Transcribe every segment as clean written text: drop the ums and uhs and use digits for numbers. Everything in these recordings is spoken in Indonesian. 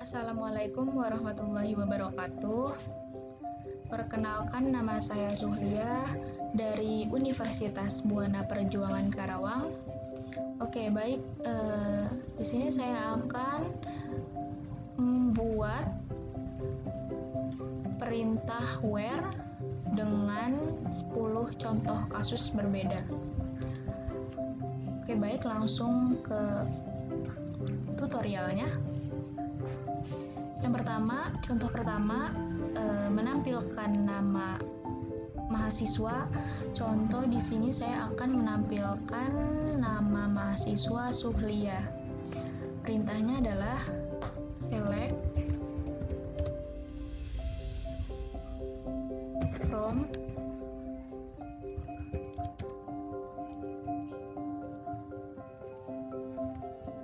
Assalamualaikum warahmatullahi wabarakatuh. Perkenalkan, nama saya Zuhlia dari Universitas Buana Perjuangan Karawang. Oke, baik. Di sini saya akan membuat perintah where dengan 10 contoh kasus berbeda. Oke, baik, langsung ke tutorialnya. Yang pertama, contoh pertama, menampilkan nama mahasiswa. Contoh di sini saya akan menampilkan nama mahasiswa Zuhlia. Perintahnya adalah select from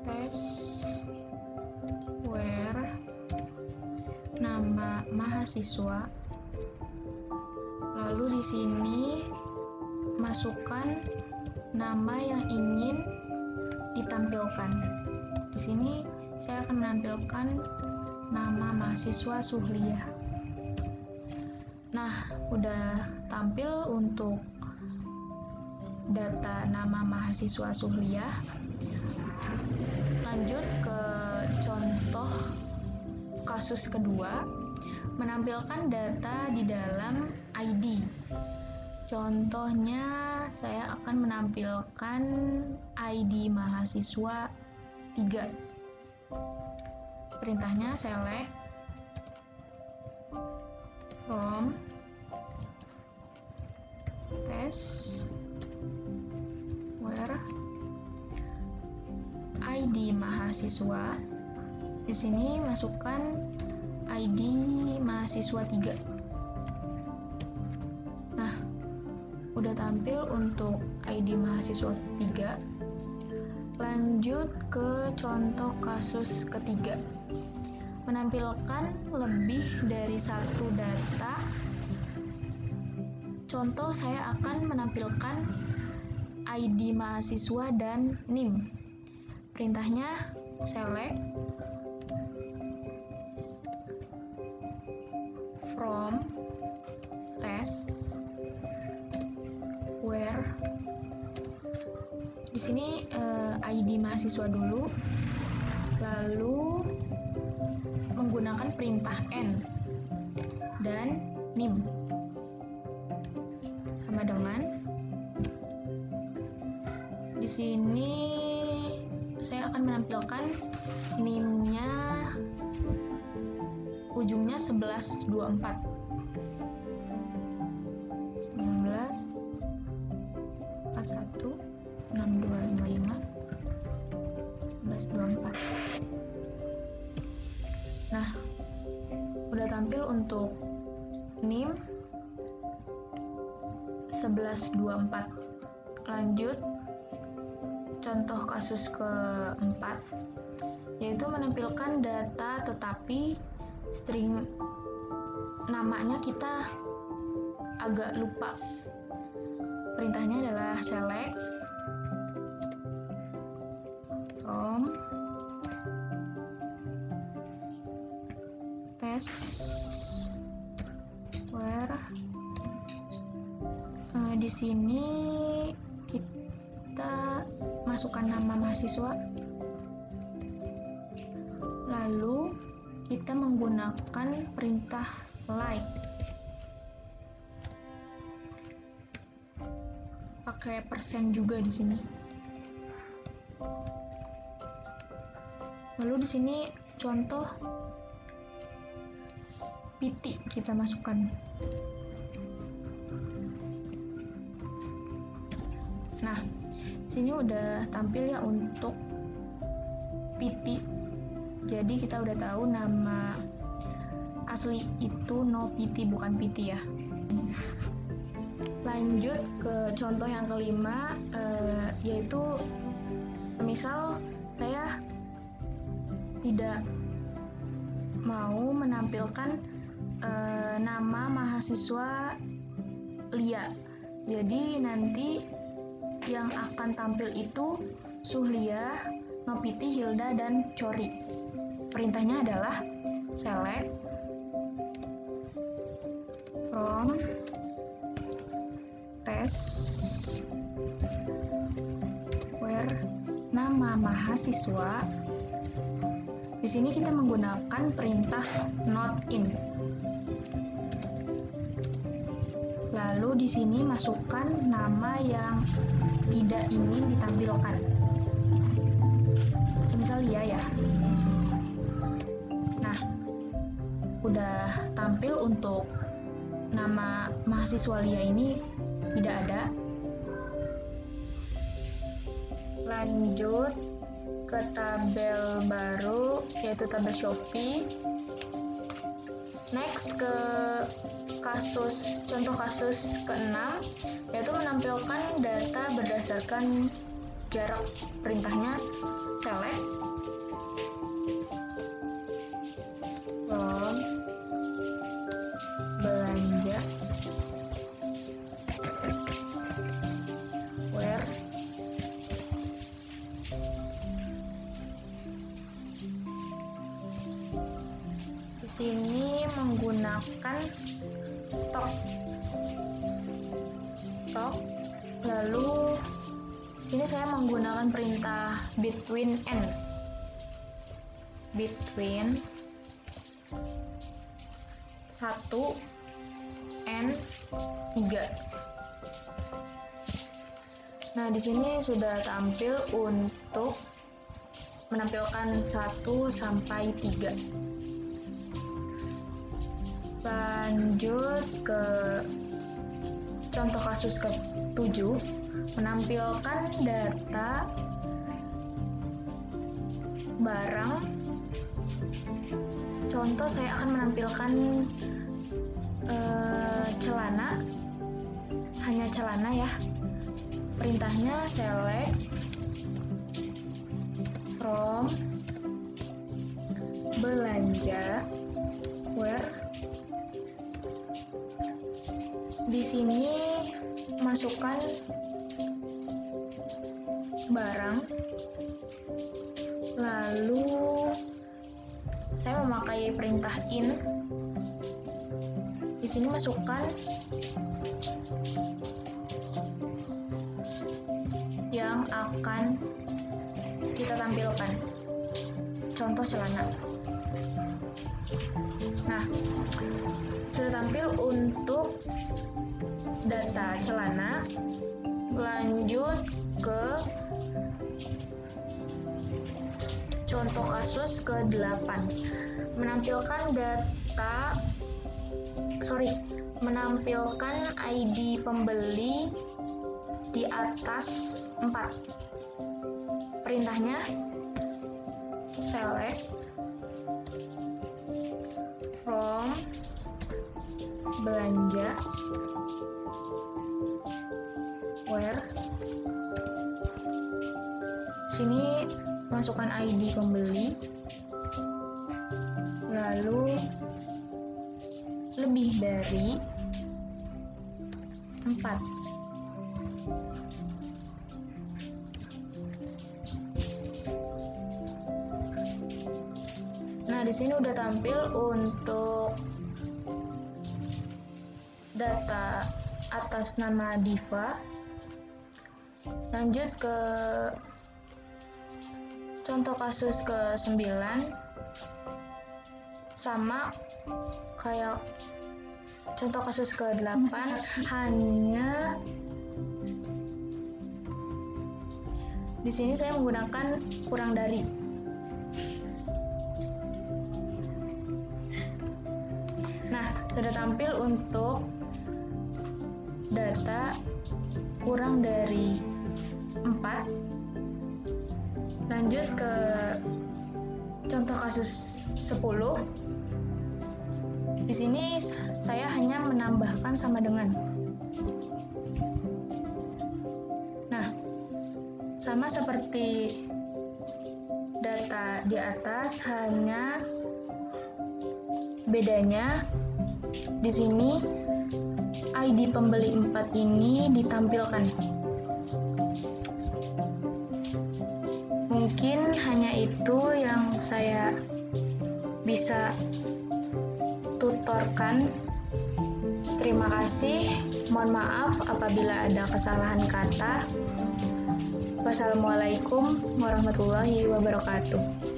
test where nama mahasiswa. Lalu di sini masukkan nama yang ingin ditampilkan. Di sini saya akan menampilkan nama mahasiswa Zuhlia. Nah, udah tampil untuk data nama mahasiswa Zuhlia. Lanjut ke contoh kasus kedua, menampilkan data di dalam ID. Contohnya, saya akan menampilkan ID mahasiswa 3. Perintahnya select from test where ID mahasiswa. Di sini masukkan ID mahasiswa 3. Nah, udah tampil untuk ID mahasiswa 3. Lanjut ke contoh kasus ketiga. Menampilkan lebih dari satu data. Contoh, saya akan menampilkan ID mahasiswa dan NIM. Perintahnya select from test where. Di sini ID mahasiswa dulu, lalu menggunakan perintah N dan NIM sama dengan. Di sini saya akan menampilkan NIM-nya ujungnya 1124. 1941 6255 1124. Nah, udah tampil untuk NIM 1124. Lanjut contoh kasus keempat, yaitu menampilkan data tetapi string namanya kita agak lupa. Perintahnya adalah select from test where. Di sini kita masukkan nama mahasiswa, lalu kita menggunakan perintah like, pakai persen juga di sini. Lalu di sini contoh PT kita masukkan. Nah, sini udah tampil ya untuk PT. Jadi kita udah tahu nama asli itu no PT, bukan PT ya. Lanjut ke contoh yang kelima, yaitu semisal saya tidak mau menampilkan nama mahasiswa Lia. Jadi nanti yang akan tampil itu Zuhlia, Nopiti, Hilda, dan Cori. perintahnya adalah select from test where nama mahasiswa. Di sini kita menggunakan perintah not in. Lalu di sini masukkan nama yang tidak ingin ditampilkan. Semisal Lia ya. Nah, udah tampil untuk nama mahasiswa Lia ini tidak ada. Lanjut ke tabel baru, yaitu tabel Shopee. Next ke contoh kasus ke-6, yaitu menampilkan data berdasarkan jarak. Perintahnya select from belanja where di sini menggunakan stok, lalu ini saya menggunakan perintah between n 1 and 3. Nah, di sini sudah tampil untuk menampilkan 1 sampai 3. Lanjut ke contoh kasus ke-7, menampilkan data barang. Contoh, saya akan menampilkan celana, hanya celana ya. Perintahnya select from belanja where. Di sini masukkan barang, lalu saya memakai perintah in. Di sini masukkan yang akan kita tampilkan, contoh celana. Nah, sudah tampil untuk data celana. Lanjut ke contoh kasus ke-8, menampilkan ID pembeli di atas 4. Perintahnya select from belanja where. Sini masukkan ID pembeli, lalu lebih dari 4. Nah, di sini udah tampil untuk data atas nama Diva. Lanjut ke contoh kasus ke-9, sama kayak contoh kasus ke-8, hanya di sini saya menggunakan kurang dari. Nah, sudah tampil untuk data kurang dari 4. Lanjut ke contoh kasus 10. Di sini saya hanya menambahkan sama dengan. Nah, sama seperti data di atas, hanya bedanya di sini ID pembeli 4 ini ditampilkan. Mungkin hanya itu yang saya bisa tutorkan. Terima kasih. Mohon maaf apabila ada kesalahan kata. Wassalamualaikum warahmatullahi wabarakatuh.